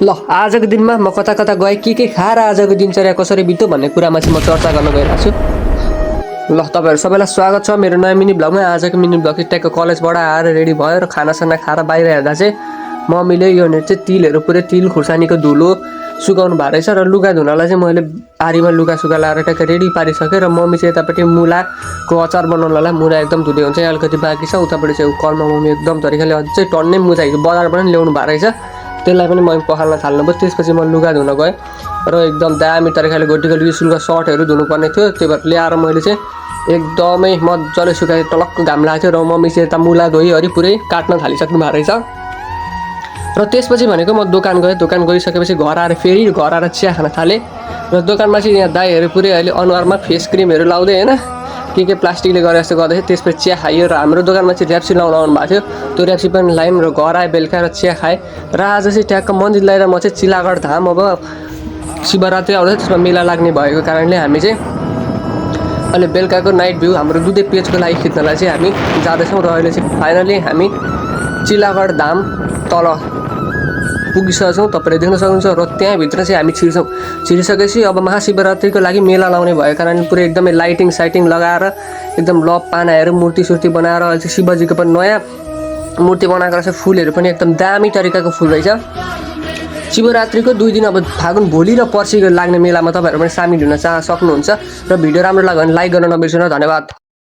ल आजको दिनमा म कता कता गएँ के खाएर आजको दिनचर्या कसरी बित्यो भन्ने कुरामा चाहिँ म चर्चा गर्न गइरहेको छु। ल तपाईँहरू सबैलाई स्वागत छ मेरो नयाँ मिनी ब्लगमा। आजको मिनी ब्लग ट्याक्क कलेजबाट आएर रेडी भयो र खानासाना खाएर बाहिर हेर्दा चाहिँ मम्मीले यो चाहिँ तिलहरू पुरै तिल खुर्सानीको धुलो सुकाउनु भएको रहेछ र लुगा धुनलाई चाहिँ मैले आरीमा लुगा सुगा लाएर ट्याक्क रेडी पारिसकेँ र मम्मी चाहिँ यतापट्टि मुलाको अचार बनाउनलाई मुला एकदम धुँदै हुन्छ अलिकति बाँकी छ। उतापट्टि चाहिँ कलमा मम्मी एकदम तरिकाले अझै टन्नै मुजाइको बजारबाट पनि ल्याउनु भएको रहेछ, त्यसलाई पनि मैले पखाल्न थाल्नुभयो। त्यसपछि म लुगा धुन गएँ र एकदम दामी तरिकाले गोटीको स्कुलको सर्टहरू धुनुपर्ने थियो, त्यही भएर ल्याएर मैले चाहिँ एकदमै मजाले सुकाएँ। टलक्क घाम लागेको थियो र मम्मी चाहिँ यता मुला धोइहरि पुरै काट्न थालिसक्नु भएको रहेछ। र त्यसपछि भनेको म दोकान गइसकेपछि घर आएर फेरि घर आएर चिया खान थालेँ र दोकानमा चाहिँ यहाँ दाइहरू पुरै अहिले अनुहारमा फेस क्रिमहरू लाउँदै होइन के प्लास्टिकले गरे जस्तो गर्दैथियो। त्यसपछि चिया खाइयो र हाम्रो दोकानमा चाहिँ ऱ्याप्सी लाउन आउनु भएको थियो, त्यो ऱ्याप्सी पनि लायौँ र घर आएँ बेलुका र चिया खाएँ। र आज चाहिँ ट्याक्क मन्दिर ल्याएर म चाहिँ चिलागढ धाम अब शिवरात्रि आउँदैछ, त्यसमा मेला लाग्ने भएको कारणले हामी चाहिँ अहिले बेलुकाको नाइट भ्यू हाम्रो दुधे पेजको लागि खिच्नलाई चाहिँ हामी जाँदैछौँ। र अहिले चाहिँ फाइनली हामी चिलागढ धाम तल पुगिसकेको छौँ, तपाईँले देख्न सक्नुहुन्छ। र त्यहाँभित्र चाहिँ हामी छिरिसकेपछि अब महाशिवरात्रिको लागि मेला लाउने भएको कारणले पुरै एकदमै लाइटिङ साइटिङ लगाएर एकदम लप पानाहरू मूर्ति सुर्ति बनाएर अहिले चाहिँ शिवजीको पनि नयाँ मूर्ति बनाएको रहेछ। फुलहरू पनि एकदम दामी तरिकाको फुल रहेछ। शिवरात्रिको 2 दिन अब फागुन भोलि र पर्सि लाग्ने मेलामा तपाईँहरू पनि सामेल हुन सक्नुहुन्छ। र भिडियो राम्रो लाग्यो भने लाइक गर्न नबिर्सनु। धन्यवाद।